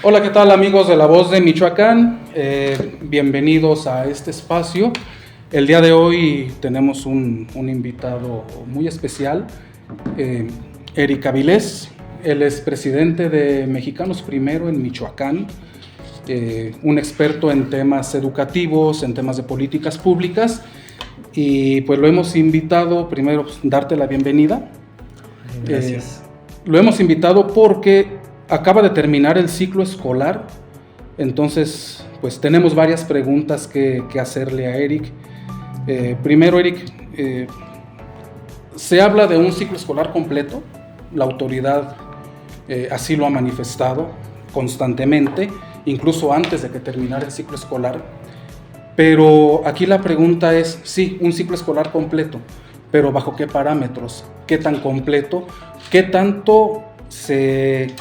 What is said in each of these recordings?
Hola, ¿qué tal amigos de La Voz de Michoacán? Bienvenidos a este espacio. El día de hoy tenemos un invitado muy especial, Eric Avilés. Él es presidente de Mexicanos Primero en Michoacán, un experto en temas educativos, en temas de políticas públicas. Y pues lo hemos invitado, primero darte la bienvenida. Gracias. Lo hemos invitado porque acaba de terminar el ciclo escolar, entonces pues tenemos varias preguntas que hacerle a Eric. Primero, Eric, se habla de un ciclo escolar completo, la autoridad así lo ha manifestado constantemente, incluso antes de que terminara el ciclo escolar, pero aquí la pregunta es, sí, un ciclo escolar completo, pero ¿bajo qué parámetros? ¿Qué tan completo? ¿Qué tanto se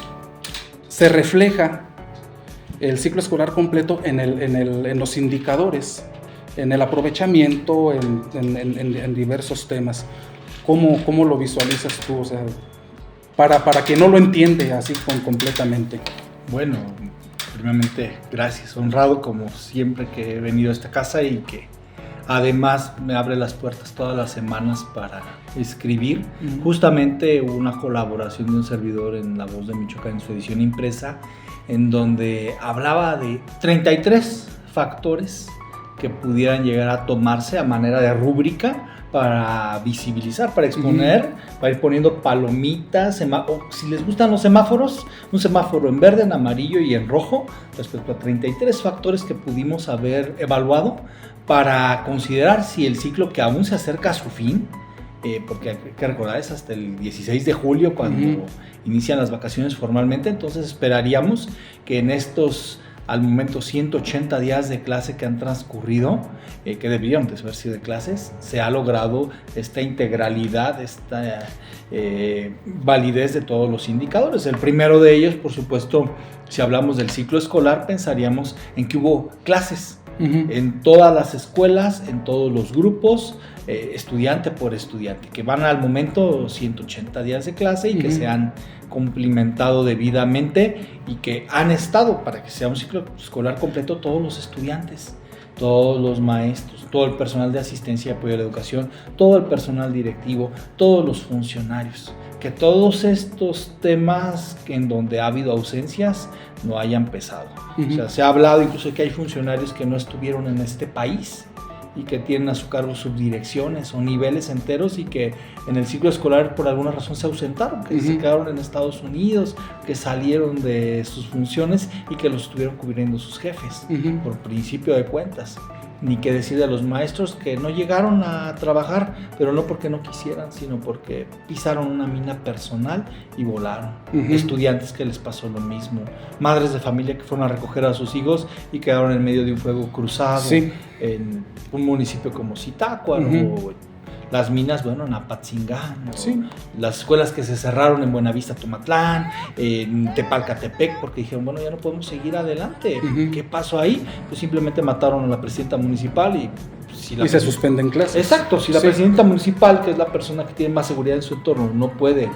refleja el ciclo escolar completo en los indicadores, en el aprovechamiento, en diversos temas? ¿Cómo lo visualizas tú? O sea, para quien no lo entiende así completamente. Bueno, primeramente, gracias. Honrado como siempre que he venido a esta casa y que además me abre las puertas todas las semanas para escribir. Justamente una colaboración de un servidor en La Voz de Michoacán en su edición impresa, en donde hablaba de 33 factores que pudieran llegar a tomarse a manera de rúbrica para visibilizar, para exponer, para ir poniendo palomitas, o si les gustan los semáforos, un semáforo en verde, en amarillo y en rojo, respecto a 33 factores que pudimos haber evaluado para considerar si el ciclo, que aún se acerca a su fin, porque hay que recordar es hasta el 16 de julio cuando inician las vacaciones formalmente, entonces esperaríamos que en estos al momento 180 días de clase que han transcurrido, que debieron de haber sido de clases, se ha logrado esta integralidad, esta validez de todos los indicadores. El primero de ellos, por supuesto, si hablamos del ciclo escolar, pensaríamos en que hubo clases en todas las escuelas, en todos los grupos, estudiante por estudiante, que van al momento 180 días de clase y que se han cumplimentado debidamente y que han estado, para que sea un ciclo escolar completo, todos los estudiantes, todos los maestros, todo el personal de asistencia y apoyo a la educación, todo el personal directivo, todos los funcionarios, que todos estos temas en donde ha habido ausencias no hayan pesado. O sea, se ha hablado incluso de que hay funcionarios que no estuvieron en este país y que tienen a su cargo subdirecciones o niveles enteros y que en el ciclo escolar por alguna razón se ausentaron, que se quedaron en Estados Unidos, que salieron de sus funciones y que los estuvieron cubriendo sus jefes, por principio de cuentas. Ni que decir de los maestros que no llegaron a trabajar, pero no porque no quisieran, sino porque pisaron una mina personal y volaron. Estudiantes que les pasó lo mismo, madres de familia que fueron a recoger a sus hijos y quedaron en medio de un fuego cruzado en un municipio como Zitácuaro, las minas, bueno, en Apatzingán, las escuelas que se cerraron en Buenavista, Tomatlán, en Tepalcatepec, porque dijeron, bueno, ya no podemos seguir adelante. ¿Qué pasó ahí? Pues simplemente mataron a la presidenta municipal y se suspenden clases. Exacto, si la presidenta municipal, que es la persona que tiene más seguridad en su entorno, no puede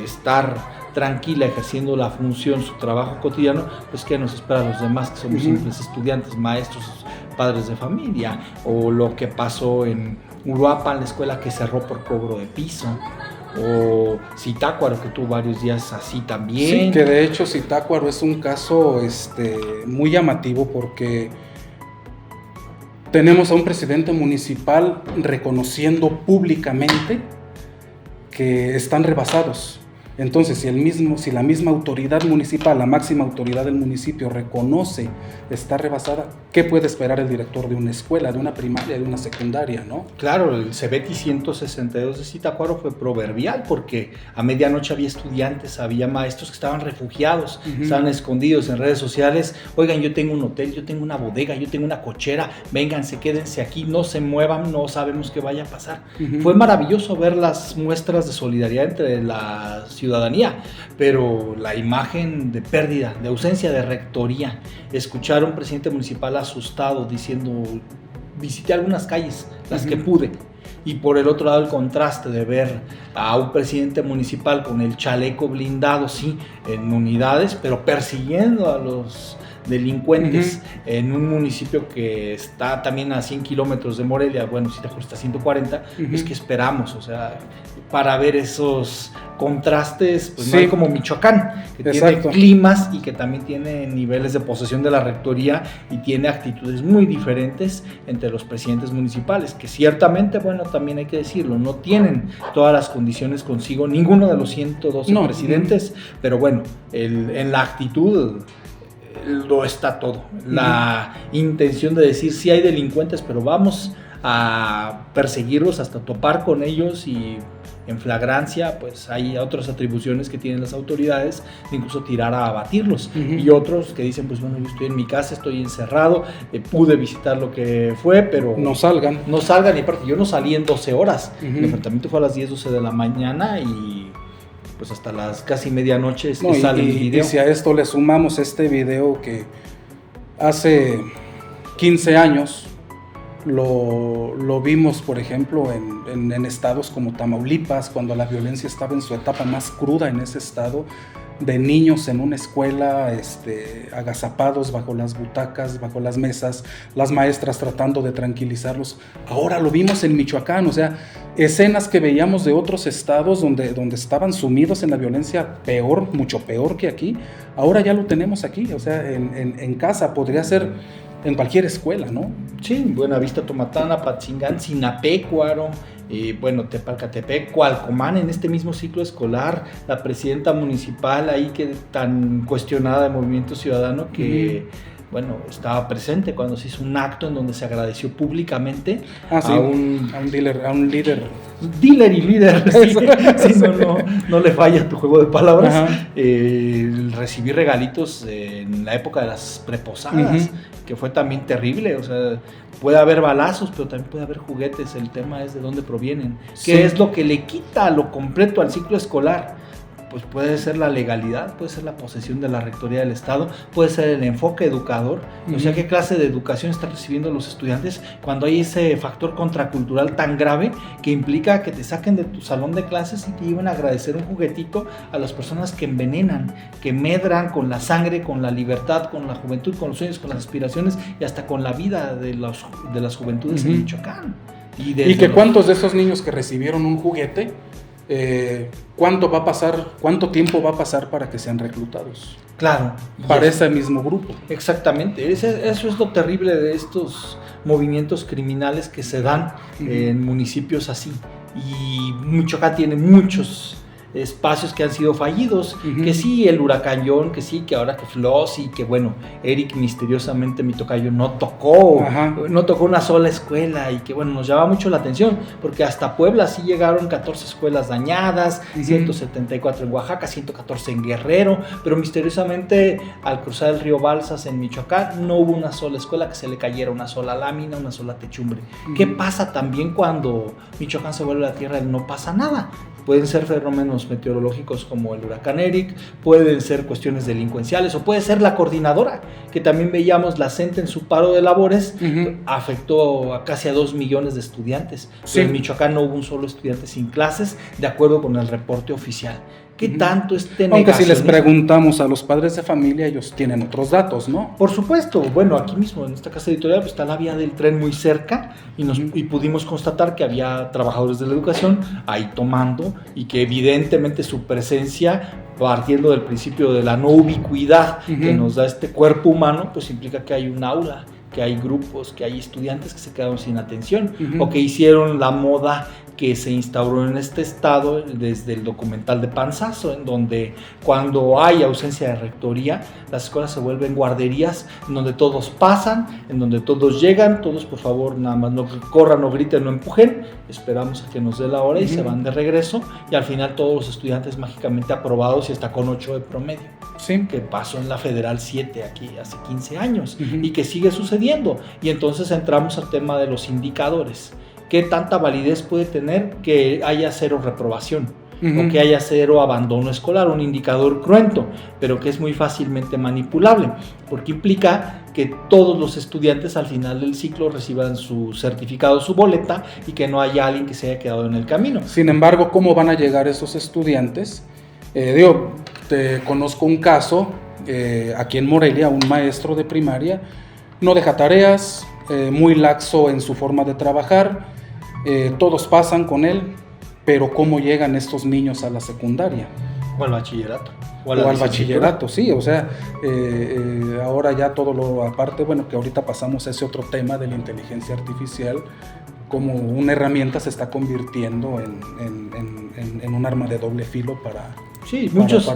estar tranquila ejerciendo la función, su trabajo cotidiano, pues ¿qué nos espera a los demás que somos simples estudiantes, maestros, padres de familia? O lo que pasó en Uruapan, la escuela que cerró por cobro de piso, o Zitácuaro, que tuvo varios días así también. Sí, que de hecho Zitácuaro es un caso muy llamativo porque tenemos a un presidente municipal reconociendo públicamente que están rebasados. Entonces, si la misma autoridad municipal, la máxima autoridad del municipio reconoce estar rebasada, ¿qué puede esperar el director de una escuela, de una primaria, de una secundaria, no? Claro, el CEBETI 162 de Zitácuaro fue proverbial porque a medianoche había estudiantes, había maestros que estaban refugiados, estaban escondidos en redes sociales. Oigan, yo tengo un hotel, yo tengo una bodega, yo tengo una cochera, vénganse, quédense aquí, no se muevan, no sabemos qué vaya a pasar. Fue maravilloso ver las muestras de solidaridad entre la ciudadanía, pero la imagen de pérdida, de ausencia de rectoría, escuchar a un presidente municipal asustado diciendo, visité algunas calles, las que pude, Y por el otro lado, el contraste de ver a un presidente municipal con el chaleco blindado, sí, en unidades, pero persiguiendo a los delincuentes en un municipio que está también a 100 kilómetros de Morelia, bueno, si te cuesta 140, es que esperamos, o sea, para ver esos contrastes, pues no hay como Michoacán, que tiene climas y que también tiene niveles de posesión de la rectoría y tiene actitudes muy diferentes entre los presidentes municipales, que ciertamente, bueno, también hay que decirlo, no tienen todas las condiciones consigo ninguno de los 112 presidentes, pero bueno, en la actitud lo está todo. La intención de decir sí hay delincuentes, pero vamos a perseguirlos hasta topar con ellos, y en flagrancia pues hay otras atribuciones que tienen las autoridades, incluso tirar a abatirlos, y otros que dicen pues bueno, yo estoy en mi casa, estoy encerrado, pude visitar lo que fue, pero no salgan, y aparte yo no salí en 12 horas, el enfrentamiento fue a las 10, 12 de la mañana y pues hasta las casi medianoche sale el video. Y si a esto le sumamos este video que hace 15 años lo vimos, por ejemplo, en estados como Tamaulipas, cuando la violencia estaba en su etapa más cruda en ese estado, de niños en una escuela agazapados bajo las butacas, bajo las mesas, las maestras tratando de tranquilizarlos. Ahora lo vimos en Michoacán, o sea, escenas que veíamos de otros estados donde estaban sumidos en la violencia peor, mucho peor que aquí, ahora ya lo tenemos aquí, o sea, en casa, podría ser en cualquier escuela, ¿no? Sí, Buenavista, Tomatana, Patzingán, Sinapecuaro, bueno, Tepalcatepec, Cualcomán, en este mismo ciclo escolar, la presidenta municipal ahí que tan cuestionada de Movimiento Ciudadano que, bueno, estaba presente cuando se hizo un acto en donde se agradeció públicamente a un líder. Dealer y líder, sí, no le falla tu juego de palabras. Recibí regalitos en la época de las preposadas, que fue también terrible, o sea, puede haber balazos, pero también puede haber juguetes, el tema es de dónde provienen, qué es lo que le quita lo completo al ciclo escolar. Pues puede ser la legalidad, puede ser la posesión de la rectoría del estado, puede ser el enfoque educador, o sea, qué clase de educación están recibiendo los estudiantes cuando hay ese factor contracultural tan grave que implica que te saquen de tu salón de clases y te lleven a agradecer un juguetito a las personas que envenenan, que medran con la sangre, con la libertad, con la juventud, con los sueños, con las aspiraciones y hasta con la vida de las juventudes en Michoacán. Y que cuántos de esos niños que recibieron un juguete, ¿cuánto tiempo va a pasar para que sean reclutados? Claro. Para ese mismo grupo. Exactamente. Eso es lo terrible de estos movimientos criminales que se dan en municipios así. Y Michoacán tiene muchos espacios que han sido fallidos, que sí, el huracán, que sí, que ahora que Floss y que bueno, Eric misteriosamente, mi tocayo, no tocó una sola escuela y que bueno, nos llama mucho la atención, porque hasta Puebla sí llegaron 14 escuelas dañadas, 174 en Oaxaca, 114 en Guerrero, pero misteriosamente al cruzar el río Balsas en Michoacán no hubo una sola escuela que se le cayera una sola lámina, una sola techumbre. ¿Qué pasa también cuando Michoacán se vuelve a la tierra y no pasa nada? Pueden ser fenómenos meteorológicos como el huracán Eric, pueden ser cuestiones delincuenciales o puede ser la coordinadora, que también veíamos la CENTE en su paro de labores, afectó a casi a 2 millones de estudiantes. En Michoacán no hubo un solo estudiante sin clases, de acuerdo con el reporte oficial. ¿Qué tanto Aunque si les preguntamos a los padres de familia, ellos tienen otros datos, ¿no? Por supuesto. Bueno, aquí mismo, en esta casa editorial, pues, está la vía del tren muy cerca y pudimos constatar que había trabajadores de la educación ahí tomando y que evidentemente su presencia, partiendo del principio de la no ubicuidad que nos da este cuerpo humano, pues implica que hay un aula, que hay grupos, que hay estudiantes que se quedaron sin atención o que hicieron la moda que se instauró en este estado desde el documental de Panzazo, en donde cuando hay ausencia de rectoría, las escuelas se vuelven guarderías en donde todos pasan, en donde todos llegan, todos por favor nada más no corran, no griten, no empujen, esperamos a que nos dé la hora y se van de regreso, y al final todos los estudiantes mágicamente aprobados y hasta con 8 de promedio. Que pasó en la Federal 7 aquí hace 15 años y que sigue sucediendo. Y entonces entramos al tema de los indicadores. ¿Qué tanta validez puede tener que haya 0 reprobación? o que haya cero abandono escolar, un indicador cruento, pero que es muy fácilmente manipulable, porque implica que todos los estudiantes al final del ciclo reciban su certificado, su boleta, y que no haya alguien que se haya quedado en el camino. Sin embargo, ¿cómo van a llegar esos estudiantes? Te conozco un caso, aquí en Morelia, un maestro de primaria, no deja tareas, muy laxo en su forma de trabajar, todos pasan con él, pero ¿cómo llegan estos niños a la secundaria? O al bachillerato. O al bachillerato, sí, o sea, ahora ya todo lo aparte, bueno, que ahorita pasamos a ese otro tema de la inteligencia artificial, como una herramienta se está convirtiendo en un arma de doble filo para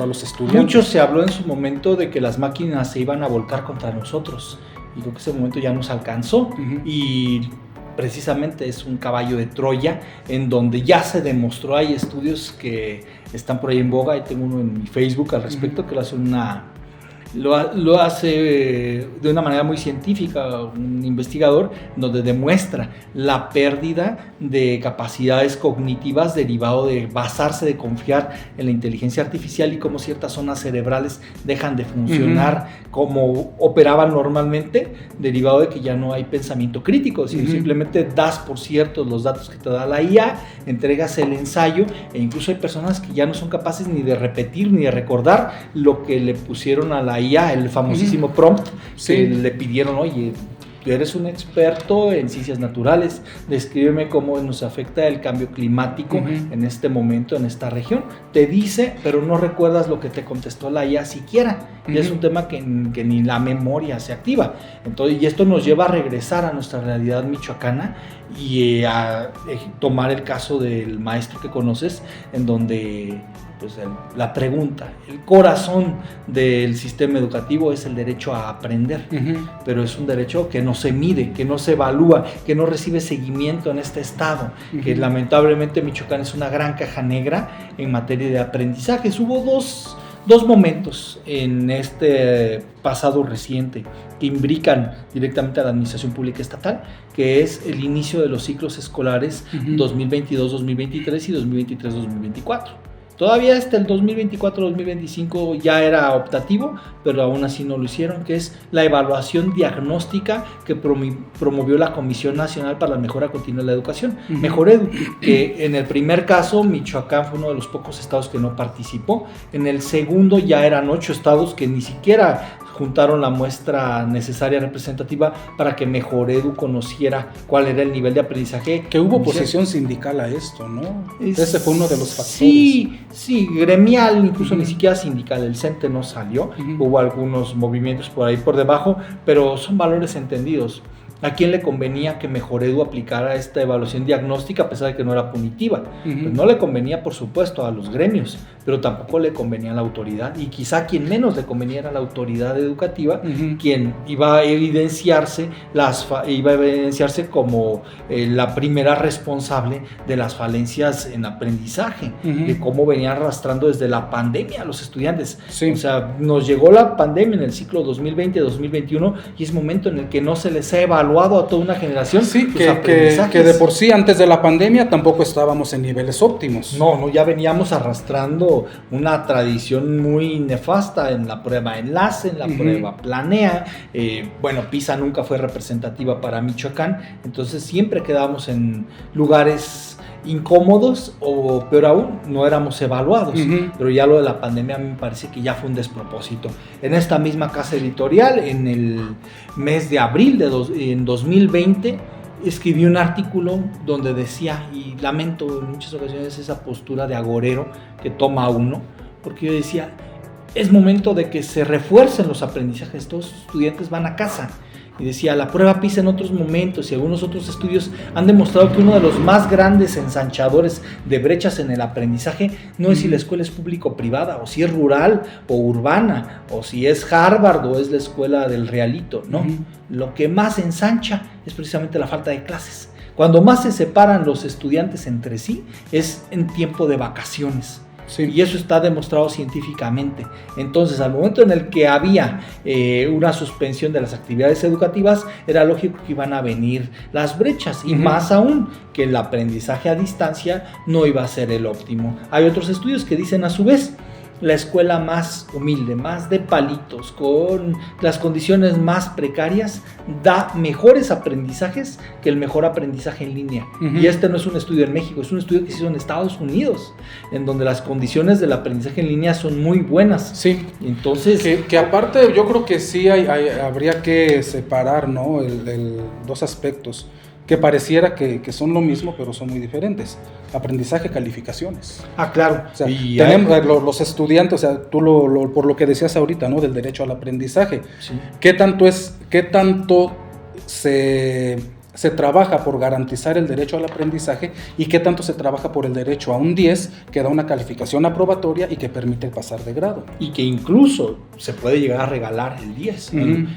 los estudiantes. Mucho se habló en su momento de que las máquinas se iban a volcar contra nosotros, y creo que ese momento ya nos alcanzó, y precisamente es un caballo de Troya en donde ya se demostró, hay estudios que están por ahí en boga, y tengo uno en mi Facebook al respecto, que lo hace de una manera muy científica un investigador, donde demuestra la pérdida de capacidades cognitivas derivado de basarse, de confiar en la inteligencia artificial, y cómo ciertas zonas cerebrales dejan de funcionar como operaban normalmente, derivado de que ya no hay pensamiento crítico, sino simplemente das por ciertos los datos que te da la IA, entregas el ensayo, e incluso hay personas que ya no son capaces ni de repetir ni de recordar lo que le pusieron a la IA, el famosísimo prompt, que le pidieron: oye, tú eres un experto en ciencias naturales, descríbeme cómo nos afecta el cambio climático en este momento, en esta región. Te dice, pero no recuerdas lo que te contestó la IA siquiera, y es un tema que ni la memoria se activa. Entonces, y esto nos lleva a regresar a nuestra realidad michoacana y a tomar el caso del maestro que conoces, en donde pues la pregunta, el corazón del sistema educativo es el derecho a aprender, pero es un derecho que no se mide, que no se evalúa, que no recibe seguimiento en este estado, que lamentablemente Michoacán es una gran caja negra en materia de aprendizajes. Hubo dos momentos en este pasado reciente que imbrican directamente a la administración pública estatal, que es el inicio de los ciclos escolares 2022-2023 y 2023-2024. Todavía hasta el 2024-2025 ya era optativo, pero aún así no lo hicieron, que es la evaluación diagnóstica que promovió la Comisión Nacional para la Mejora Continua de la Educación, Mejoredu, que en el primer caso Michoacán fue uno de los pocos estados que no participó. En el segundo ya eran 8 estados que ni siquiera juntaron la muestra necesaria representativa para que Mejoredu conociera cuál era el nivel de aprendizaje. Que hubo oposición sindical a esto, ¿no? Ese fue uno de los factores. Sí, gremial, incluso ni siquiera sindical, el CENTE no salió, hubo algunos movimientos por ahí por debajo, pero son valores entendidos. ¿A quién le convenía que Mejoredu aplicara esta evaluación diagnóstica a pesar de que no era punitiva? Pues no le convenía, por supuesto, a los gremios, pero tampoco le convenía a la autoridad, y quizá quien menos le convenía era la autoridad educativa, quien iba a evidenciarse como la primera responsable de las falencias en aprendizaje, de cómo venía arrastrando desde la pandemia a los estudiantes. O sea, nos llegó la pandemia en el ciclo 2020-2021 y es momento en el que no se les ha evaluado a toda una generación. Sí, que de por sí antes de la pandemia tampoco estábamos en niveles óptimos. No, ya veníamos arrastrando una tradición muy nefasta en la prueba enlace, en la prueba planea. PISA nunca fue representativa para Michoacán, entonces siempre quedábamos en lugares incómodos, o peor aún, no éramos evaluados. Pero ya lo de la pandemia a mí me parece que ya fue un despropósito. En esta misma casa editorial, en el mes de abril en 2020, escribí un artículo donde decía, y lamento en muchas ocasiones esa postura de agorero que toma uno, porque yo decía, es momento de que se refuercen los aprendizajes, todos los estudiantes van a casa. Y decía, la prueba PISA en otros momentos y algunos otros estudios han demostrado que uno de los más grandes ensanchadores de brechas en el aprendizaje no es si la escuela es pública o privada, o si es rural o urbana, o si es Harvard o es la escuela del Realito, no. Lo que más ensancha es precisamente la falta de clases. Cuando más se separan los estudiantes entre sí es en tiempo de vacaciones. Sí. Y eso está demostrado científicamente. Entonces, al momento en el que había una suspensión de las actividades educativas, era lógico que iban a venir las brechas, y más aún que el aprendizaje a distancia no iba a ser el óptimo. Hay otros estudios que dicen a su vez, la escuela más humilde, más de palitos, con las condiciones más precarias, da mejores aprendizajes que el mejor aprendizaje en línea. Y este no es un estudio en México, es un estudio que se hizo en Estados Unidos, en donde las condiciones del aprendizaje en línea son muy buenas. Sí. Entonces, que aparte yo creo que sí habría que separar, ¿no? Dos aspectos que pareciera que son lo mismo, pero son muy diferentes. Aprendizaje, calificaciones. claro. O sea, tenemos los estudiantes, o sea, tú por lo que decías ahorita, ¿no? Del derecho al aprendizaje. Sí. ¿Qué tanto se trabaja por garantizar el derecho al aprendizaje y qué tanto se trabaja por el derecho a un 10 que da una calificación aprobatoria y que permite pasar de grado? Y que incluso se puede llegar a regalar el 10,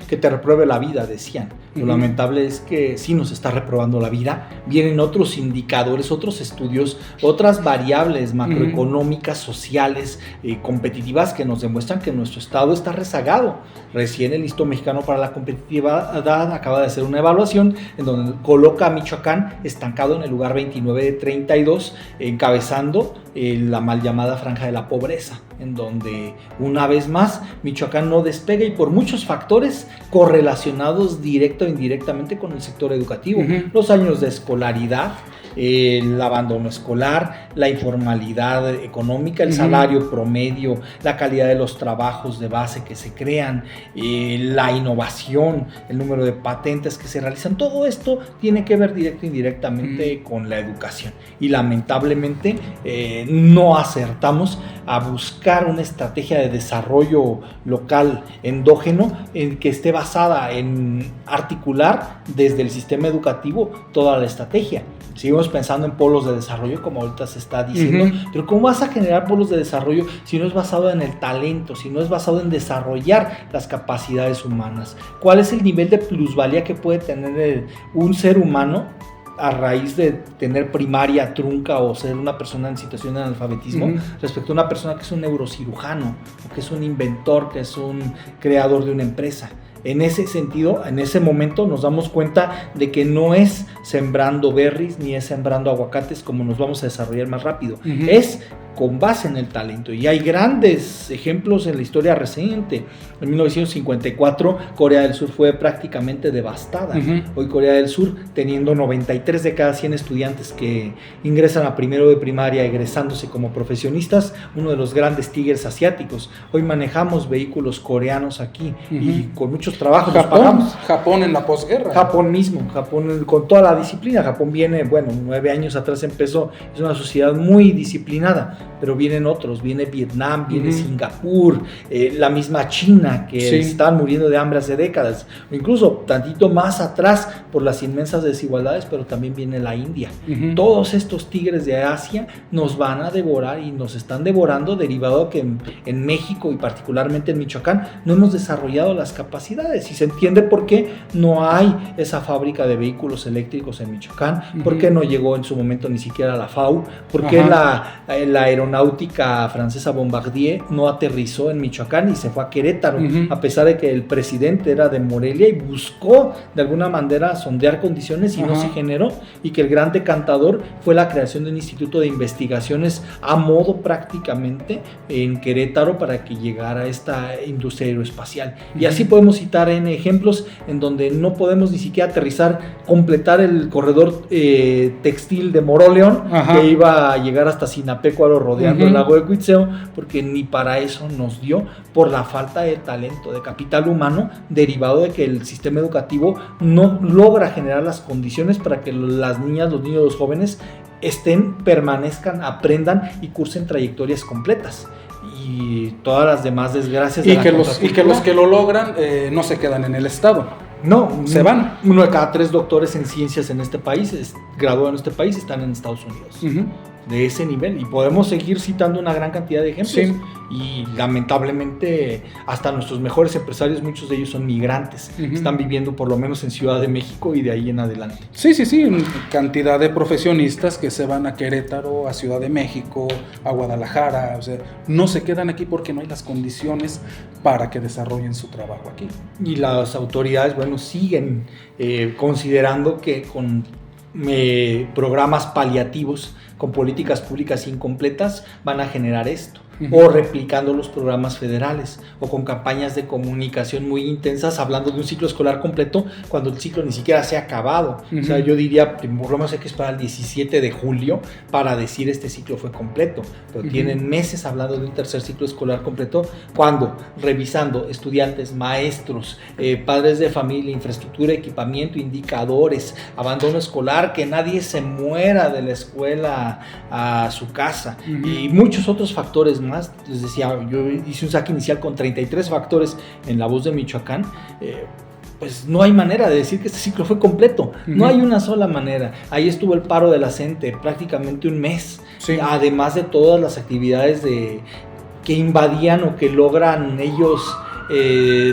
que te repruebe la vida, decían. Lo lamentable es que sí nos está reprobando la vida. Vienen otros indicadores, otros estudios, otras variables macroeconómicas, sociales, competitivas, que nos demuestran que nuestro estado está rezagado. Recién el Instituto Mexicano para la Competitividad acaba de hacer una evaluación en donde coloca a Michoacán estancado en el lugar 29 de 32, encabezando la mal llamada franja de la pobreza, en donde una vez más Michoacán no despega, y por muchos factores correlacionados directa o indirectamente con el sector educativo. Los años de escolaridad, el abandono escolar, la informalidad económica, el salario promedio, la calidad de los trabajos de base que se crean, la innovación, el número de patentes que se realizan. Todo esto tiene que ver directo e indirectamente con la educación, y lamentablemente no acertamos a buscar una estrategia de desarrollo local endógeno en que esté basada en articular desde el sistema educativo toda la estrategia. Seguimos pensando en polos de desarrollo, como ahorita se está diciendo, pero ¿cómo vas a generar polos de desarrollo si no es basado en el talento, si no es basado en desarrollar las capacidades humanas? ¿Cuál es el nivel de plusvalía que puede tener un ser humano a raíz de tener primaria trunca o ser una persona en situación de analfabetismo respecto a una persona que es un neurocirujano, o que es un inventor, que es un creador de una empresa? En ese sentido, en ese momento nos damos cuenta de que no es sembrando berries ni es sembrando aguacates como nos vamos a desarrollar más rápido. Es con base en el talento, y hay grandes ejemplos en la historia reciente. En 1954 Corea del Sur fue prácticamente devastada. Hoy Corea del Sur, teniendo 93 de cada 100 estudiantes que ingresan a primero de primaria egresándose como profesionistas, uno de los grandes tigres asiáticos. Hoy manejamos vehículos coreanos aquí y con muchos trabajos los pagamos. Japón en la posguerra. Japón mismo, Japón con toda la disciplina. Japón viene, 9 años atrás empezó, es una sociedad muy disciplinada, pero vienen otros, viene Vietnam, viene Singapur, la misma China, que están muriendo de hambre hace décadas, o incluso tantito más atrás por las inmensas desigualdades, pero también viene la India. Todos estos tigres de Asia nos van a devorar, y nos están devorando, derivado que en México y particularmente en Michoacán no hemos desarrollado las capacidades, y se entiende por qué no hay esa fábrica de vehículos eléctricos en Michoacán, por qué no llegó en su momento ni siquiera la FAU, por qué la aeronáutica francesa Bombardier no aterrizó en Michoacán y se fue a Querétaro, a pesar de que el presidente era de Morelia y buscó de alguna manera sondear condiciones y no se generó, y que el gran decantador fue la creación de un instituto de investigaciones a modo prácticamente en Querétaro para que llegara esta industria aeroespacial. Y así podemos citar en ejemplos en donde no podemos ni siquiera aterrizar, completar el corredor textil de Moroleón, que iba a llegar hasta Sinapecuaro rodeando el lago de Cuitzeo, porque ni para eso nos dio, por la falta de talento, de capital humano, derivado de que el sistema educativo no logra generar las condiciones para que las niñas, los niños, los jóvenes permanezcan, aprendan y cursen trayectorias completas. Y todas las demás desgracias de los que lo logran no se quedan en el estado. No, se van. 1 de cada 3 doctores en ciencias en este país, graduados en este país, están en Estados Unidos. de ese nivel, y podemos seguir citando una gran cantidad de ejemplos. Sí. Y lamentablemente hasta nuestros mejores empresarios, muchos de ellos son migrantes, están viviendo por lo menos en Ciudad de México y de ahí en adelante. Sí, cantidad de profesionistas que se van a Querétaro, a Ciudad de México, a Guadalajara, o sea, no se quedan aquí porque no hay las condiciones para que desarrollen su trabajo aquí. Y las autoridades, bueno, siguen considerando que con programas paliativos, con políticas públicas incompletas, van a generar esto. O replicando los programas federales, o con campañas de comunicación muy intensas hablando de un ciclo escolar completo cuando el ciclo ni siquiera se ha acabado. O sea, yo diría, por lo menos hay que esperar el 17 de julio para decir este ciclo fue completo, pero tienen meses hablando de un tercer ciclo escolar completo, cuando revisando estudiantes, maestros, padres de familia, infraestructura, equipamiento, indicadores, abandono escolar, que nadie se muera de la escuela a su casa, y muchos otros factores más. Les decía, yo hice un saque inicial con 33 factores en La Voz de Michoacán. Pues no hay manera de decir que este ciclo fue completo. No hay una sola manera. Ahí estuvo el paro de la CENTE prácticamente un mes. Sí. Además de todas las actividades que invadían o que logran ellos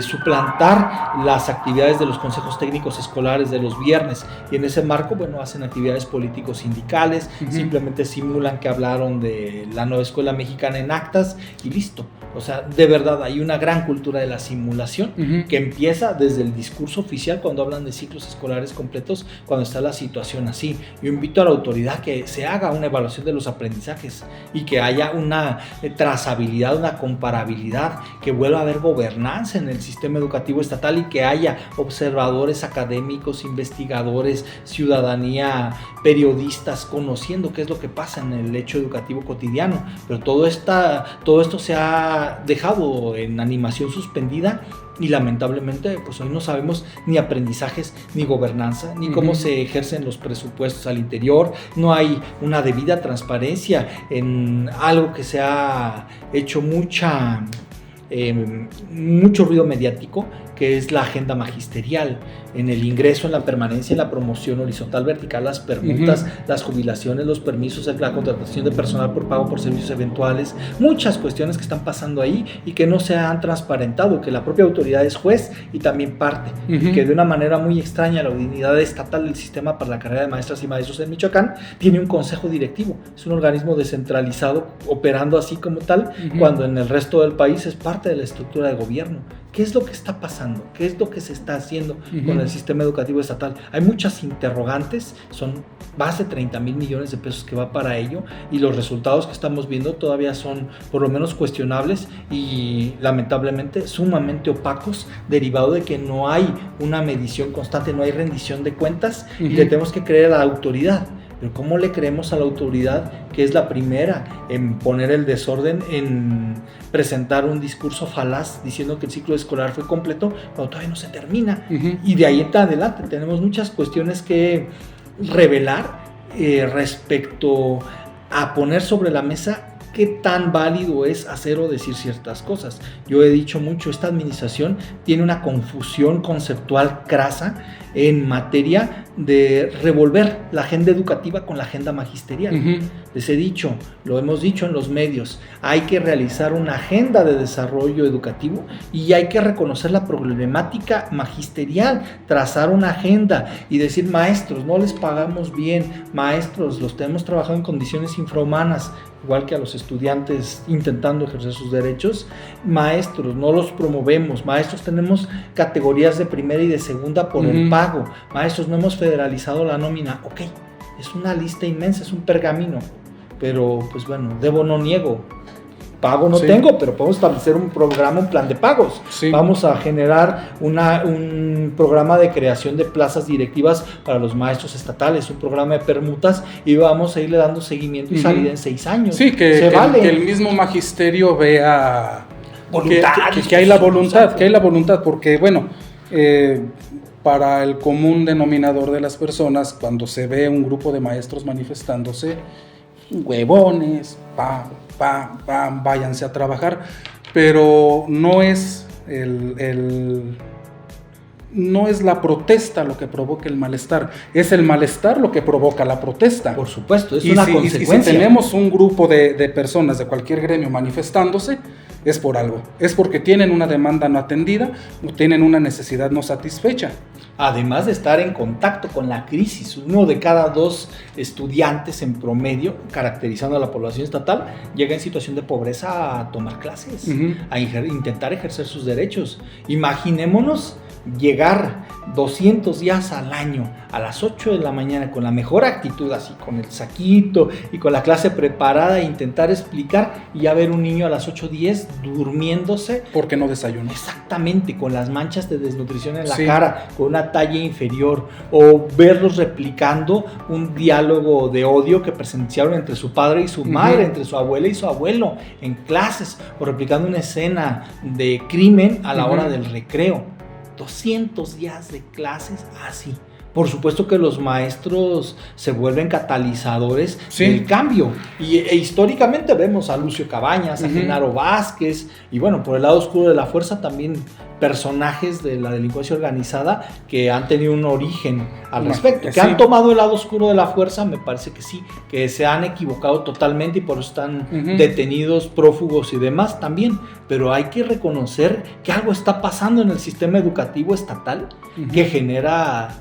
suplantar las actividades de los consejos técnicos escolares de los viernes, y en ese marco, bueno, hacen actividades políticos sindicales, simplemente simulan que hablaron de la nueva escuela mexicana en actas y listo. O sea, de verdad hay una gran cultura de la simulación que empieza desde el discurso oficial cuando hablan de ciclos escolares completos, cuando está la situación así. Yo invito a la autoridad que se haga una evaluación de los aprendizajes y que haya una trazabilidad, una comparabilidad, que vuelva a haber gobernanza en el sistema educativo estatal y que haya observadores académicos, investigadores, ciudadanía, periodistas conociendo qué es lo que pasa en el hecho educativo cotidiano. Pero todo esto se ha dejado en animación suspendida y lamentablemente pues hoy no sabemos ni aprendizajes, ni gobernanza, ni cómo se ejercen los presupuestos al interior. No hay una debida transparencia en algo que se ha hecho mucho ruido mediático, que es la agenda magisterial, en el ingreso, en la permanencia, en la promoción horizontal, vertical, las permutas, las jubilaciones, los permisos, la contratación de personal por pago por servicios eventuales, muchas cuestiones que están pasando ahí y que no se han transparentado, que la propia autoridad es juez y también parte, y que de una manera muy extraña la unidad estatal del sistema para la carrera de maestras y maestros en Michoacán tiene un consejo directivo, es un organismo descentralizado operando así como tal, cuando en el resto del país es parte de la estructura de gobierno. ¿Qué es lo que está pasando? ¿Qué es lo que se está haciendo con el sistema educativo estatal? Hay muchas interrogantes, son más de 30,000 millones de pesos que va para ello, y los resultados que estamos viendo todavía son por lo menos cuestionables y lamentablemente sumamente opacos, derivado de que no hay una medición constante, no hay rendición de cuentas, y le tenemos que creer a la autoridad. Pero ¿cómo le creemos a la autoridad, que es la primera en poner el desorden, en presentar un discurso falaz diciendo que el ciclo escolar fue completo cuando todavía no se termina? Y de ahí en adelante tenemos muchas cuestiones que revelar respecto a poner sobre la mesa qué tan válido es hacer o decir ciertas cosas. Yo he dicho mucho, esta administración tiene una confusión conceptual crasa en materia de revolver la agenda educativa con la agenda magisterial. Les he dicho, lo hemos dicho en los medios, hay que realizar una agenda de desarrollo educativo y hay que reconocer la problemática magisterial, trazar una agenda y decir, maestros, no les pagamos bien, maestros, los tenemos trabajando en condiciones infrahumanas, igual que a los estudiantes intentando ejercer sus derechos. Maestros, no los promovemos. Maestros, tenemos categorías de primera y de segunda por el pago. Maestros, no hemos federalizado la nómina. Ok, es una lista inmensa, es un pergamino. Pero, pues bueno, debo no niego. Pago no tengo, pero podemos establecer un programa, un plan de pagos. Vamos a generar un programa de creación de plazas directivas para los maestros estatales, un programa de permutas, y vamos a irle dando seguimiento y salida en 6 años. Sí, que el mismo magisterio vea que hay la voluntad, porque bueno, para el común denominador de las personas, cuando se ve un grupo de maestros manifestándose, huevones, váyanse a trabajar, pero no es no es la protesta lo que provoca el malestar, es el malestar lo que provoca la protesta. Por supuesto, es una consecuencia. Y si tenemos un grupo de personas de cualquier gremio manifestándose, es por algo, es porque tienen una demanda no atendida o tienen una necesidad no satisfecha. Además de estar en contacto con la crisis, 1 de cada 2 estudiantes en promedio, caracterizando a la población estatal, llega en situación de pobreza a tomar clases, a intentar ejercer sus derechos. Imaginémonos llegar 200 días al año a las 8 de la mañana con la mejor actitud, así con el saquito y con la clase preparada, e intentar explicar, y ya ver un niño a las 8:10 durmiéndose porque no desayunó. Exactamente, con las manchas de desnutrición en la cara, con una talla inferior, o verlos replicando un diálogo de odio que presenciaron entre su padre y su madre, entre su abuela y su abuelo en clases, o replicando una escena de crimen a la hora del recreo. 200 días de clases así. Por supuesto que los maestros se vuelven catalizadores del cambio. E históricamente vemos a Lucio Cabañas, a Genaro Vázquez, y bueno, por el lado oscuro de la fuerza también personajes de la delincuencia organizada que han tenido un origen al respecto. Que han tomado el lado oscuro de la fuerza, me parece que sí, que se han equivocado totalmente y por eso están detenidos, prófugos y demás también. Pero hay que reconocer que algo está pasando en el sistema educativo estatal que genera...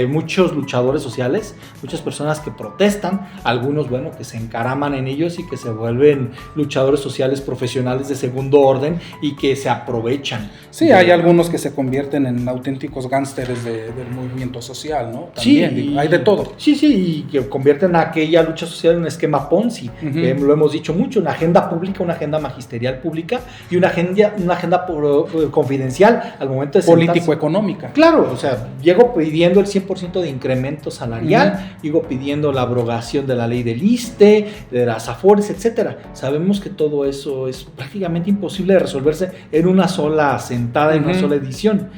muchos luchadores sociales, muchas personas que protestan, algunos que se encaraman en ellos y que se vuelven luchadores sociales profesionales de segundo orden y que se aprovechan. Sí, hay algunos que se convierten en auténticos gánsteres del movimiento social, ¿no? También, sí, hay de todo. Sí, y que convierten a aquella lucha social en un esquema Ponzi, que lo hemos dicho mucho, una agenda pública, una agenda magisterial pública y una agenda confidencial al momento de político-económica. Claro, o sea, llego pidiendo el 100% de incremento salarial, llego pidiendo la abrogación de la ley del ISSSTE, de las AFORES, etcétera. Sabemos que todo eso es prácticamente imposible de resolverse en una sola sentada, en una sola edición.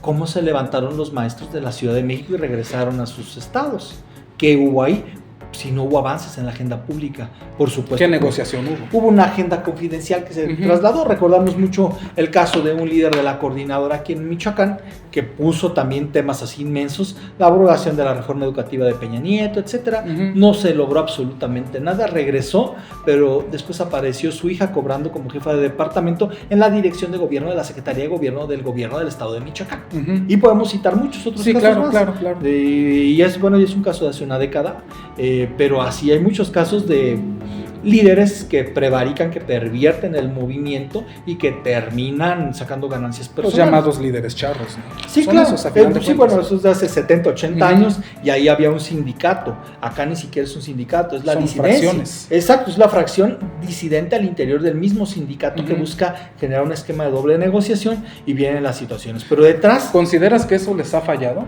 ¿Cómo se levantaron los maestros de la Ciudad de México y regresaron a sus estados? ¿Qué hubo ahí? Si no hubo avances en la agenda pública, por supuesto. ¿Qué negociación hubo? Hubo una agenda confidencial que se trasladó. Recordamos mucho el caso de un líder de la coordinadora aquí en Michoacán, que puso también temas así inmensos, la abrogación de la reforma educativa de Peña Nieto, etcétera. No se logró absolutamente nada, regresó, pero después apareció su hija cobrando como jefa de departamento en la dirección de gobierno de la Secretaría de Gobierno del Estado de Michoacán. Y podemos citar muchos otros casos más. Claro. Y es un caso de hace una década, pero así hay muchos casos de líderes que prevarican, que pervierten el movimiento y que terminan sacando ganancias personales. Los llamados líderes charros, ¿no? Sí, claro. Eso es de hace 70, 80 años y ahí había un sindicato. Acá ni siquiera es un sindicato, es la disidencia. Fracciones. Exacto, es la fracción disidente al interior del mismo sindicato que busca generar un esquema de doble negociación y vienen las situaciones. Pero detrás... ¿Consideras que eso les ha fallado?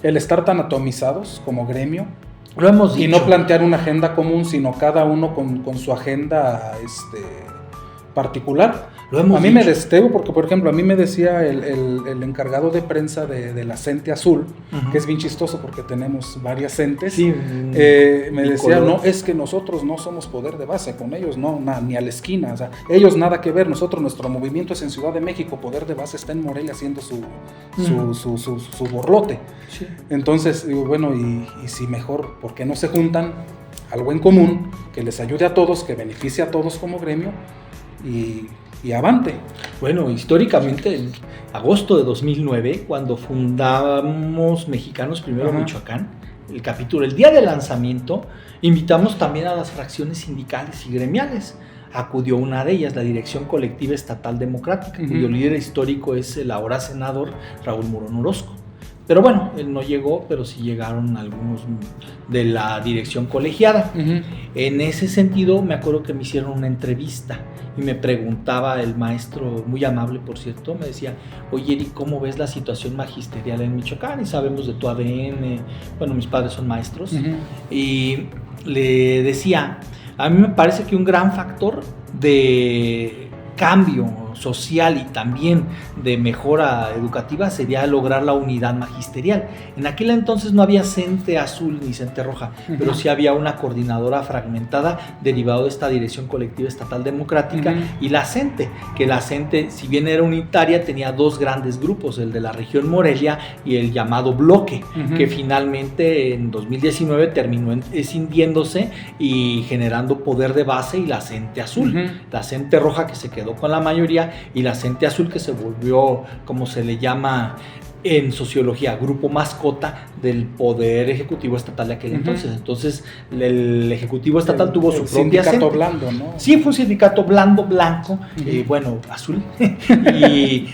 El estar tan atomizados como gremio. Lo hemos dicho. Y no plantear una agenda común, sino cada uno con su agenda particular. Lo hemos a mí dicho. me destebo porque, por ejemplo, a mí me decía el encargado de prensa de la CENTE Azul, que es bien chistoso porque tenemos varias CENTES, me decía, no, es que nosotros no somos poder de base, con ellos no, ni a la esquina, o sea, ellos nada que ver, nuestro movimiento es en Ciudad de México, poder de base está en Morelia haciendo su borlote. Sí. Entonces, digo, bueno, y si mejor, ¿por qué no se juntan? Algo en común, que les ayude a todos, que beneficie a todos como gremio, y avante. Bueno, históricamente en agosto de 2009, cuando fundamos Mexicanos Primero Michoacán, el día del lanzamiento, invitamos también a las fracciones sindicales y gremiales. Acudió una de ellas, la Dirección Colectiva Estatal Democrática, cuyo líder histórico es el ahora senador Raúl Morón Orozco. Pero bueno, él no llegó, pero sí llegaron algunos de la dirección colegiada. En ese sentido, me acuerdo que me hicieron una entrevista y me preguntaba el maestro, muy amable por cierto, me decía, oye Eric, ¿cómo ves la situación magisterial en Michoacán? Y sabemos de tu ADN, bueno, mis padres son maestros, y le decía, a mí me parece que un gran factor de cambio social y también de mejora educativa sería lograr la unidad magisterial. En aquel entonces no había CENTE Azul ni CENTE Roja, pero sí había una coordinadora fragmentada derivado de esta Dirección Colectiva Estatal Democrática y la CENTE, que la CENTE, si bien era unitaria, tenía dos grandes grupos, el de la región Morelia y el llamado Bloque, que finalmente en 2019 terminó escindiéndose y generando poder de base, y la CENTE Azul, la CENTE Roja que se quedó con la mayoría y la CENTE Azul que se volvió, como se le llama en sociología, grupo mascota del poder ejecutivo estatal de aquel entonces. Entonces el ejecutivo estatal tuvo su propia sindicato blando, ¿no? Sí, fue un sindicato blando, blanco, bueno, azul. Y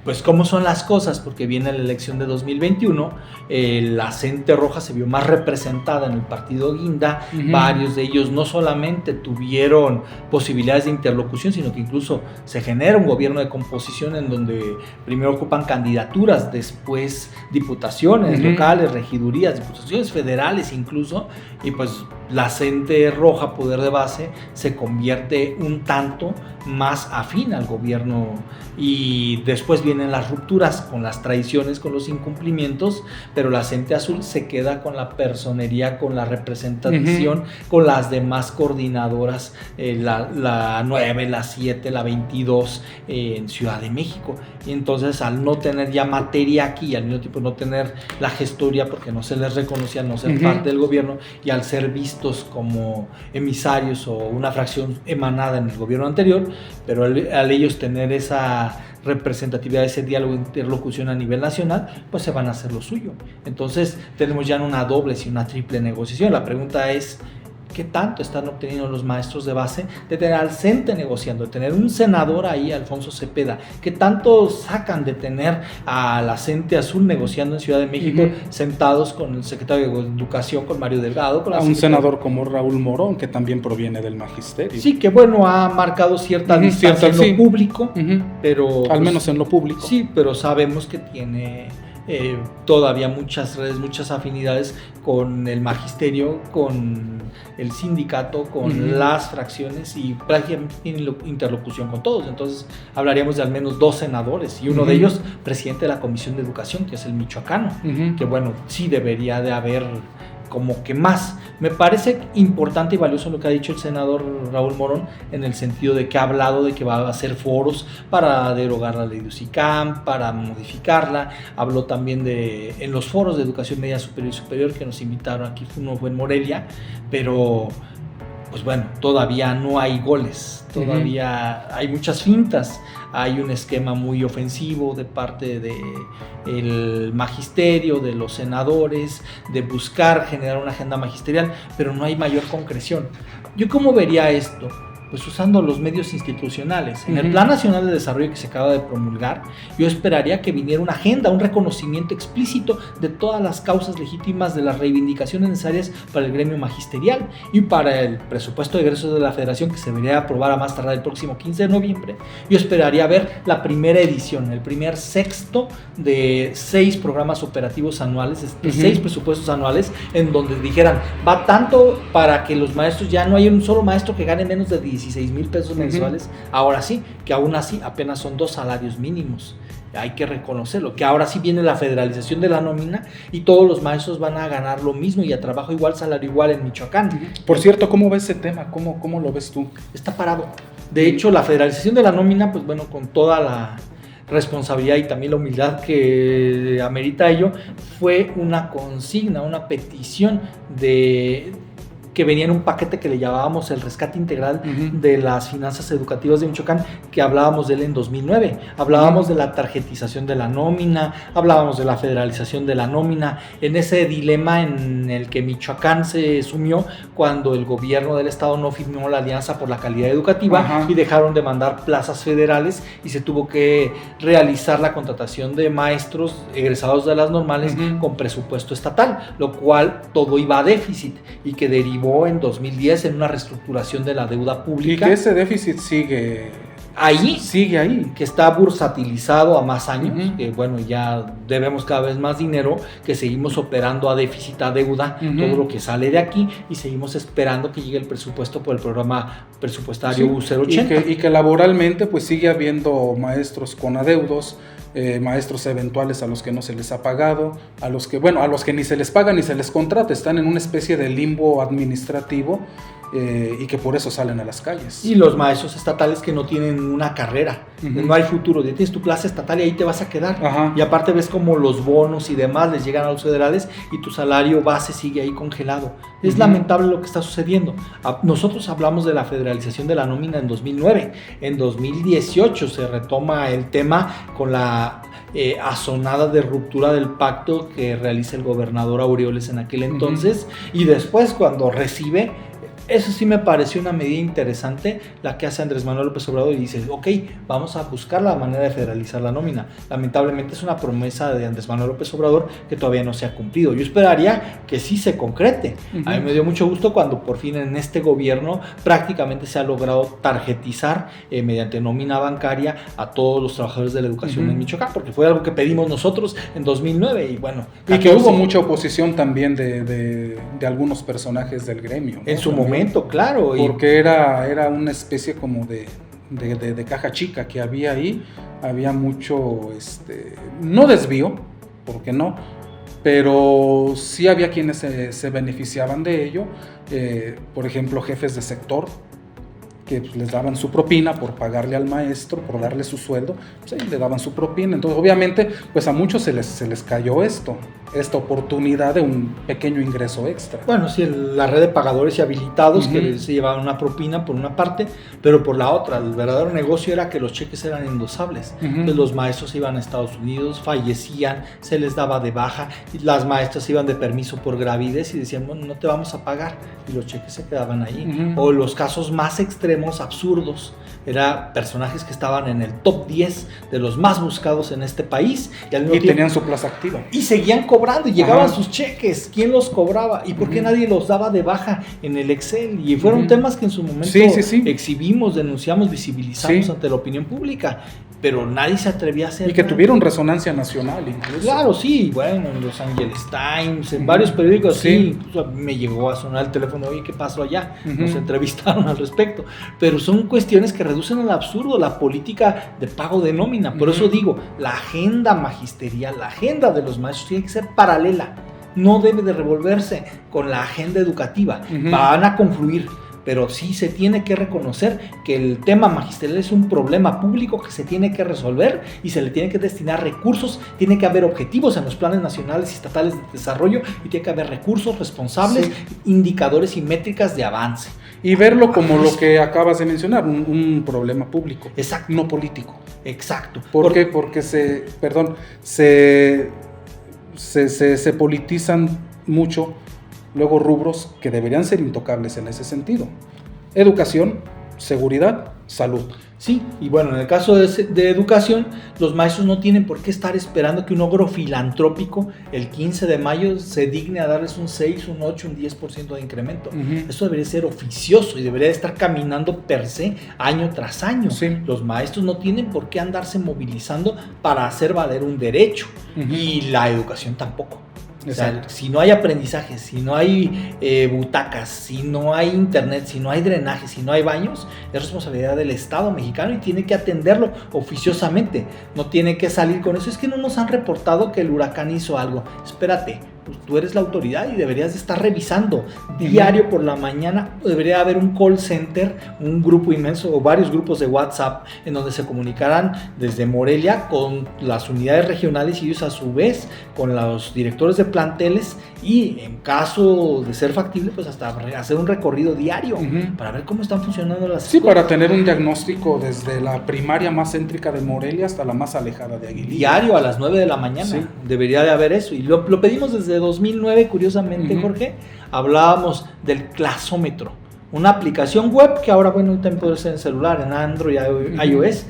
pues cómo son las cosas, porque viene la elección de 2021, la CENTE Roja se vio más representada en el partido Guinda, varios de ellos no solamente tuvieron posibilidades de interlocución, sino que incluso se genera un gobierno de composición en donde primero ocupan candidaturas, después diputaciones locales, regidurías, diputaciones federales incluso, y pues la CENTE Roja, poder de base, se convierte un tanto más afín al gobierno, y después vienen las rupturas con las traiciones, con los incumplimientos, pero la CENTE Azul se queda con la personería, con la representación, con las demás coordinadoras, la 9, la 7, la 22 en Ciudad de México. Y entonces, al no tener ya materia aquí y al mismo tiempo no tener la gestoría, porque no se les reconocía, no ser parte del gobierno, y al ser vistos como emisarios o una fracción emanada en el gobierno anterior, pero al ellos tener esa representatividad, ese diálogo, interlocución a nivel nacional, pues se van a hacer lo suyo. Entonces tenemos ya no una doble, sino una triple negociación. La pregunta es, ¿qué tanto están obteniendo los maestros de base de tener al CENTE negociando, de tener un senador ahí, Alfonso Cepeda? ¿Qué tanto sacan de tener a la CENTE Azul negociando en Ciudad de México, sentados con el secretario de Educación, con Mario Delgado? Con a un senador como Raúl Morón, que también proviene del magisterio. Sí, que bueno, ha marcado cierta distancia en lo público, pero... Al menos en lo público. Sí, pero sabemos que tiene... todavía muchas redes, muchas afinidades con el magisterio, con el sindicato, con las fracciones, y prácticamente tiene interlocución con todos. Entonces hablaríamos de al menos 2 senadores, y uno de ellos presidente de la Comisión de Educación, que es el michoacano, que bueno, sí debería de haber como que más. Me parece importante y valioso lo que ha dicho el senador Raúl Morón, en el sentido de que ha hablado de que va a hacer foros para derogar la ley de UCICAM, para modificarla. Habló también de en los foros de educación media superior y superior que nos invitaron aquí, uno fue en Morelia, pero pues bueno, todavía no hay goles, todavía hay muchas fintas, hay un esquema muy ofensivo de parte del magisterio, de los senadores, de buscar generar una agenda magisterial, pero no hay mayor concreción. ¿Yo cómo vería esto? Pues usando los medios institucionales. En el Plan Nacional de Desarrollo que se acaba de promulgar, yo esperaría que viniera una agenda, un reconocimiento explícito de todas las causas legítimas, de las reivindicaciones necesarias para el gremio magisterial y para el presupuesto de egresos de la Federación, que se debería aprobar a más tardar el próximo 15 de noviembre. Yo esperaría ver la primera edición, el primer sexto de 6 programas operativos anuales, de 6 presupuestos anuales, en donde dijeran, va tanto para que los maestros, ya no hay un solo maestro que gane menos de 16,000 pesos mensuales. Ahora sí, que aún así apenas son 2 salarios mínimos. Hay que reconocerlo, que ahora sí viene la federalización de la nómina y todos los maestros van a ganar lo mismo y a trabajo igual, salario igual en Michoacán. Por cierto, ¿cómo ves ese tema? ¿Cómo lo ves tú? Está parado. De hecho, la federalización de la nómina, pues bueno, con toda la responsabilidad y también la humildad que amerita ello, fue una consigna, una petición que venía en un paquete que le llamábamos el rescate integral de las finanzas educativas de Michoacán, que hablábamos de él en 2009. Hablábamos de la tarjetización de la nómina, hablábamos de la federalización de la nómina, en ese dilema en el que Michoacán se sumió cuando el gobierno del estado no firmó la Alianza por la Calidad Educativa y dejaron de mandar plazas federales y se tuvo que realizar la contratación de maestros egresados de las normales con presupuesto estatal, lo cual todo iba a déficit y que derivó en 2010 en una reestructuración de la deuda pública. Y que ese déficit sigue ahí, sigue ahí, que está bursatilizado a más años, que bueno, ya debemos cada vez más dinero, que seguimos operando a déficit, a deuda, todo lo que sale de aquí, y seguimos esperando que llegue el presupuesto por el programa presupuestario U080. Y que laboralmente pues sigue habiendo maestros con adeudos, maestros eventuales a los que no se les ha pagado, a los que ni se les paga ni se les contrata, están en una especie de limbo administrativo, y que por eso salen a las calles. Y los maestros estatales que no tienen una carrera, no hay futuro, ya tienes tu clase estatal y ahí te vas a quedar, y aparte ves como los bonos y demás les llegan a los federales y tu salario base sigue ahí congelado. Es lamentable lo que está sucediendo. Nosotros hablamos de la federalización de la nómina en 2009, en 2018 se retoma el tema con la asonada de ruptura del pacto que realiza el gobernador Aureoles en aquel entonces, y después cuando recibe, eso sí me pareció una medida interesante la que hace Andrés Manuel López Obrador, y dice, ok, vamos a buscar la manera de federalizar la nómina. Lamentablemente es una promesa de Andrés Manuel López Obrador que todavía no se ha cumplido. Yo esperaría que sí se concrete. A mí me dio mucho gusto cuando por fin en este gobierno prácticamente se ha logrado tarjetizar mediante nómina bancaria a todos los trabajadores de la educación en Michoacán, porque fue algo que pedimos nosotros en 2009 y bueno. Y que hubo mucha oposición también de algunos personajes del gremio, ¿no? En su momento, claro. Porque era una especie como de caja chica que había ahí, había mucho, no desvío, porque no, pero sí había quienes se beneficiaban de ello, por ejemplo, jefes de sector, que pues, les daban su propina por pagarle al maestro, por darle su sueldo, pues, le daban su propina. Entonces, obviamente, pues a muchos se les cayó esta oportunidad de un pequeño ingreso extra. Bueno, sí, la red de pagadores y habilitados que se llevaban una propina por una parte, pero por la otra, el verdadero negocio era que los cheques eran endosables. Entonces, los maestros iban a Estados Unidos, fallecían, se les daba de baja, y las maestras iban de permiso por gravidez y decían, bueno, no te vamos a pagar, y los cheques se quedaban ahí. O los casos más extremos, absurdos, eran personajes que estaban en el top 10 de los más buscados en este país y tenían su plaza activa y seguían cobrando y llegaban sus cheques. ¿Quién los cobraba? ¿Y por qué nadie los daba de baja en el Excel? Y fueron temas que en su momento exhibimos, denunciamos, visibilizamos ante la opinión pública, pero nadie se atrevía a hacer. Y que tuvieron resonancia nacional incluso. Claro, sí, bueno, en Los Angeles Times, en varios periódicos, incluso me llegó a sonar el teléfono, oye, ¿qué pasó allá? Nos entrevistaron al respecto, pero son cuestiones que reducen al absurdo la política de pago de nómina. Por eso digo, la agenda magisterial, la agenda de los maestros tiene que ser paralela, no debe de revolverse con la agenda educativa, van a confluir. Pero sí se tiene que reconocer que el tema magisterial es un problema público que se tiene que resolver y se le tiene que destinar recursos, tiene que haber objetivos en los planes nacionales y estatales de desarrollo y tiene que haber recursos responsables, indicadores y métricas de avance. Y verlo como lo que acabas de mencionar, un problema público, no político. Exacto. ¿Por qué? Porque se politizan mucho luego rubros que deberían ser intocables en ese sentido. Educación, seguridad, salud. Sí, y bueno, en el caso de educación, los maestros no tienen por qué estar esperando que un ogro filantrópico el 15 de mayo se digne a darles un 6, un 8, un 10% de incremento. Esto debería ser oficioso y debería estar caminando per se año tras año. Los maestros no tienen por qué andarse movilizando para hacer valer un derecho, y la educación tampoco. O sea, si no hay aprendizaje, si no hay butacas, si no hay internet, si no hay drenaje, si no hay baños, es responsabilidad del Estado mexicano y tiene que atenderlo oficiosamente. No tiene que salir con eso. Es que no nos han reportado que el huracán hizo algo. Espérate, pues tú eres la autoridad y deberías de estar revisando diario por la mañana. Debería haber un call center, un grupo inmenso o varios grupos de WhatsApp en donde se comunicaran desde Morelia con las unidades regionales y ellos a su vez con los directores de planteles, y en caso de ser factible pues hasta hacer un recorrido diario para ver cómo están funcionando las escuelas. Para tener un diagnóstico desde la primaria más céntrica de Morelia hasta la más alejada de Aguililla. Diario a las 9 de la mañana debería de haber eso, y lo pedimos desde 2009, curiosamente, Jorge. Hablábamos del clasómetro, una aplicación web que ahora, bueno, también puede ser en celular, en Android, iOS,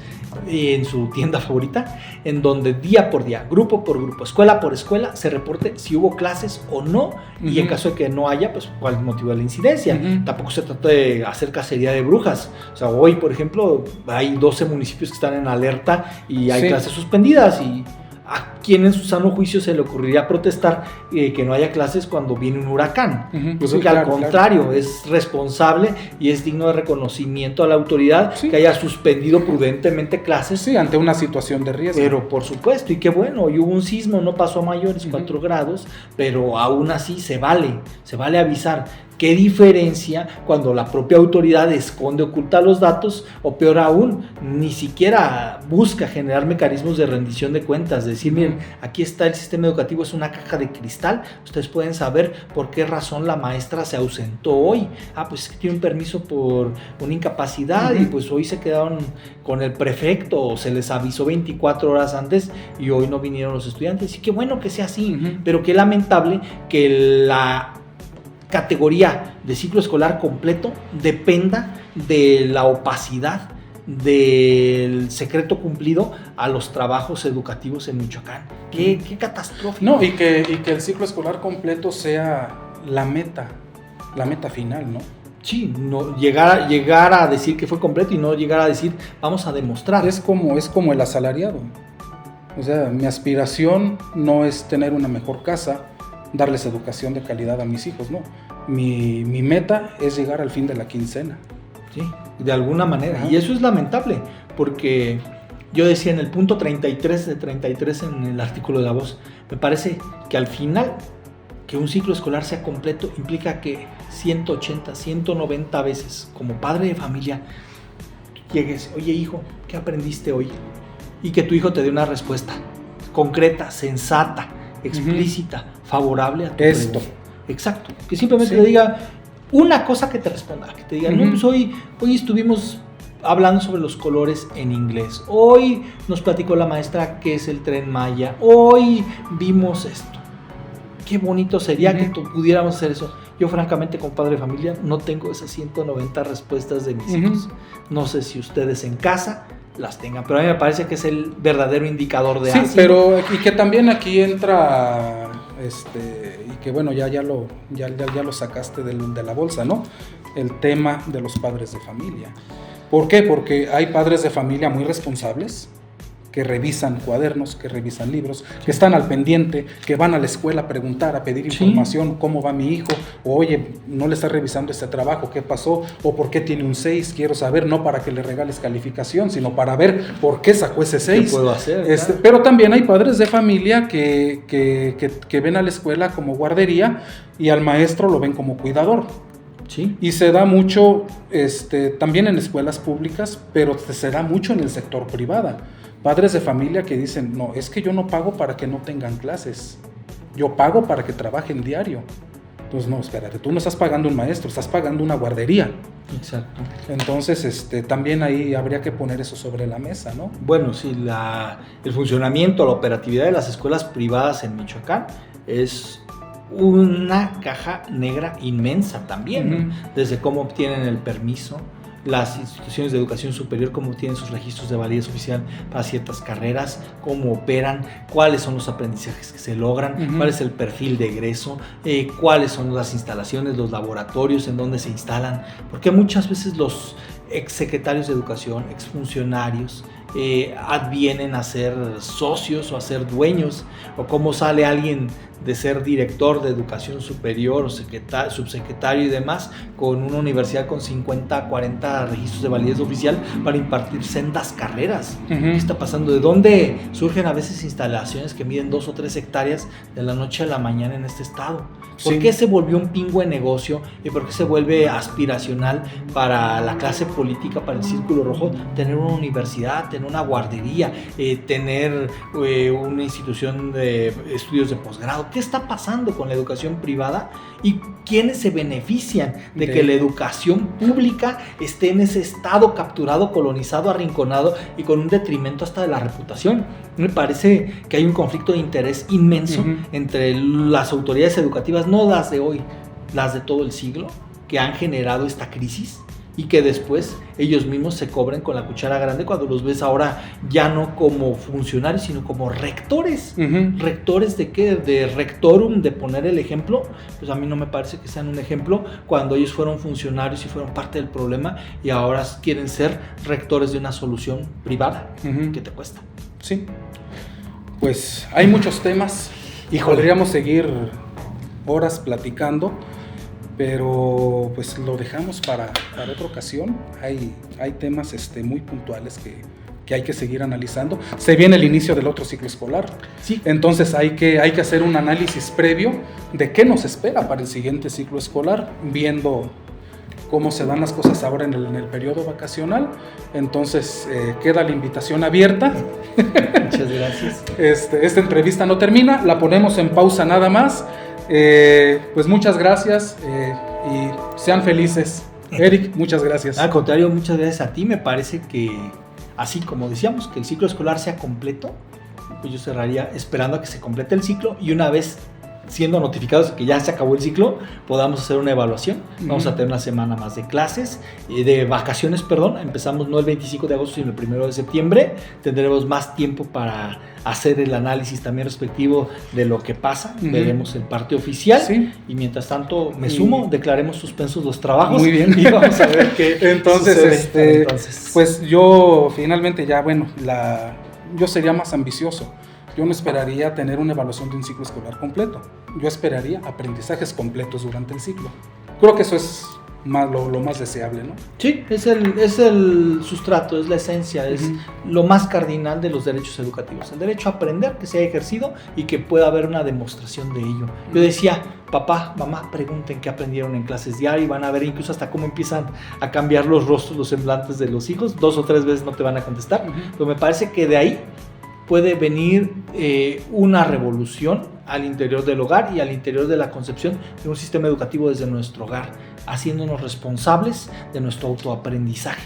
en su tienda favorita, en donde día por día, grupo por grupo, escuela por escuela, se reporte si hubo clases o no, y en caso de que no haya, pues cuál es el motivo de la incidencia. Tampoco se trata de hacer cacería de brujas. O sea, hoy, por ejemplo, hay 12 municipios que están en alerta y hay clases suspendidas, y ¿a quién en su sano juicio se le ocurriría protestar que no haya clases cuando viene un huracán? Yo creo que al contrario, es responsable y es digno de reconocimiento a la autoridad que haya suspendido prudentemente clases. Sí, ante una situación de riesgo. Pero por supuesto, y qué bueno, y hubo un sismo, no pasó a mayores, 4 grados, pero aún así se vale avisar. ¿Qué diferencia cuando la propia autoridad esconde, oculta los datos, o peor aún, ni siquiera busca generar mecanismos de rendición de cuentas? Decir, miren, aquí está el sistema educativo, es una caja de cristal, ustedes pueden saber por qué razón la maestra se ausentó hoy. Pues es que tiene un permiso por una incapacidad y pues hoy se quedaron con el prefecto, o se les avisó 24 horas antes y hoy no vinieron los estudiantes. Y qué bueno que sea así, pero qué lamentable que la categoría de ciclo escolar completo dependa de la opacidad del secreto cumplido a los trabajos educativos en Michoacán. Qué catastrófico. No, y que el ciclo escolar completo sea la meta final, ¿no? Sí, no, llegar a decir que fue completo y no llegar a decir vamos a demostrar. Es como el asalariado. O sea, mi aspiración no es tener una mejor casa, darles educación de calidad a mis hijos, no. Mi meta es llegar al fin de la quincena. Sí, de alguna manera. Y eso es lamentable, porque yo decía en el punto 33 de 33 en el artículo de La Voz, me parece que al final, que un ciclo escolar sea completo implica que 180, 190 veces, como padre de familia, llegues, oye hijo, ¿qué aprendiste hoy? Y que tu hijo te dé una respuesta concreta, sensata, explícita, favorable a tu pregunta. Exacto, que simplemente te diga una cosa, que te responda, que te diga, no, pues hoy estuvimos hablando sobre los colores en inglés, hoy nos platicó la maestra qué es el Tren Maya, hoy vimos esto. Qué bonito sería que pudiéramos hacer eso. Yo francamente, como padre de familia, no tengo esas 190 respuestas de mis hijos. No sé si ustedes en casa las tengan, pero a mí me parece que es el verdadero indicador de ácido. Sí, pero y que también aquí entra, y que bueno, ya lo sacaste de la bolsa, ¿no? El tema de los padres de familia. ¿Por qué? Porque hay padres de familia muy responsables, que revisan cuadernos, que revisan libros, que están al pendiente, que van a la escuela a preguntar, a pedir información, cómo va mi hijo, o oye, no le está revisando este trabajo, ¿qué pasó? O ¿por qué tiene un 6? Quiero saber, no para que le regales calificación, sino para ver por qué sacó ese 6. ¿Qué puedo hacer? Claro. Pero también hay padres de familia que ven a la escuela como guardería y al maestro lo ven como cuidador. Sí. Y se da mucho también en escuelas públicas, pero se da mucho en el sector privado. Padres de familia que dicen, no, es que yo no pago para que no tengan clases, yo pago para que trabajen diario. Entonces, no, espérate, tú no estás pagando un maestro, estás pagando una guardería. Exacto. Entonces, también ahí habría que poner eso sobre la mesa, ¿no? Bueno, sí, el funcionamiento, la operatividad de las escuelas privadas en Michoacán es una caja negra inmensa también, ¿no? Desde cómo obtienen el permiso, las instituciones de educación superior, cómo tienen sus registros de validez oficial para ciertas carreras, cómo operan, cuáles son los aprendizajes que se logran, cuál es el perfil de egreso, cuáles son las instalaciones, los laboratorios en donde se instalan, porque muchas veces los exsecretarios de educación, exfuncionarios, advienen a ser socios o a ser dueños, o cómo sale alguien de ser director de educación superior o subsecretario y demás con una universidad con 50, 40 registros de validez oficial para impartir sendas carreras. ¿Qué está pasando? ¿De dónde surgen a veces instalaciones que miden 2 o 3 hectáreas de la noche a la mañana en este estado? ¿Por qué se volvió un pingüe negocio y por qué se vuelve aspiracional para la clase política, para el Círculo Rojo, tener una universidad, tener una guardería, tener una institución de estudios de posgrado? ¿Qué está pasando con la educación privada y quiénes se benefician de que la educación pública esté en ese estado capturado, colonizado, arrinconado y con un detrimento hasta de la reputación? Me parece que hay un conflicto de interés inmenso entre las autoridades educativas, no las de hoy, las de todo el siglo, que han generado esta crisis y que después ellos mismos se cobren con la cuchara grande cuando los ves ahora ya no como funcionarios, sino como rectores. ¿Rectores de qué? De rectorum, de poner el ejemplo. Pues a mí no me parece que sean un ejemplo cuando ellos fueron funcionarios y fueron parte del problema y ahora quieren ser rectores de una solución privada que te cuesta. Sí, pues hay muchos temas y podríamos seguir horas platicando, pero pues lo dejamos para otra ocasión. Hay temas muy puntuales que hay que seguir analizando. Se viene el inicio del otro ciclo escolar. Sí. Entonces hay que hacer un análisis previo de qué nos espera para el siguiente ciclo escolar, viendo cómo se dan las cosas ahora en el periodo vacacional. Entonces queda la invitación abierta. Muchas gracias. Esta entrevista no termina, la ponemos en pausa nada más. Pues muchas gracias y sean felices. Eric, muchas gracias. Al contrario, muchas gracias a ti. Me parece que, así como decíamos, que el ciclo escolar sea completo, pues yo cerraría esperando a que se complete el ciclo y una vez siendo notificados de que ya se acabó el ciclo, podamos hacer una evaluación. Vamos a tener una semana más de clases, de vacaciones, perdón. Empezamos no el 25 de agosto, sino el 1 de septiembre. Tendremos más tiempo para hacer el análisis también respectivo de lo que pasa. Veremos el parte oficial. Sí. Y mientras tanto, me sumo, declaremos suspensos los trabajos. Muy bien. Y vamos a ver qué entonces, pues yo finalmente ya, yo sería más ambicioso. Yo no esperaría tener una evaluación de un ciclo escolar completo. Yo esperaría aprendizajes completos durante el ciclo. Creo que eso es lo más deseable, ¿no? Sí, es el sustrato, es la esencia, es lo más cardinal de los derechos educativos. El derecho a aprender, que se haya ejercido y que pueda haber una demostración de ello. Yo decía, papá, mamá, pregunten qué aprendieron en clases diarias y van a ver incluso hasta cómo empiezan a cambiar los rostros, los semblantes de los hijos. 2 o 3 veces no te van a contestar. Pero me parece que de ahí puede venir una revolución al interior del hogar y al interior de la concepción de un sistema educativo desde nuestro hogar, haciéndonos responsables de nuestro autoaprendizaje.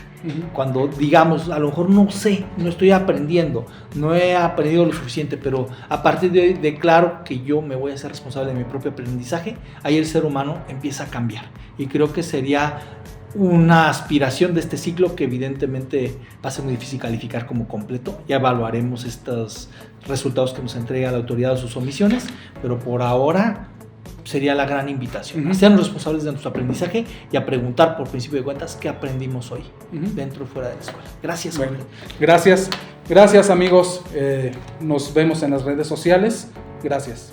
Cuando digamos, a lo mejor no sé, no estoy aprendiendo, no he aprendido lo suficiente, pero a partir de hoy declaro que yo me voy a ser responsable de mi propio aprendizaje, ahí el ser humano empieza a cambiar. Y creo que sería una aspiración de este ciclo que evidentemente va a ser muy difícil calificar como completo. Ya evaluaremos estos resultados que nos entrega la autoridad o sus omisiones, pero por ahora sería la gran invitación a ser responsables de nuestro aprendizaje y a preguntar por principio de cuentas qué aprendimos hoy, dentro y fuera de la escuela. Gracias. Bueno, gracias amigos, nos vemos en las redes sociales. Gracias.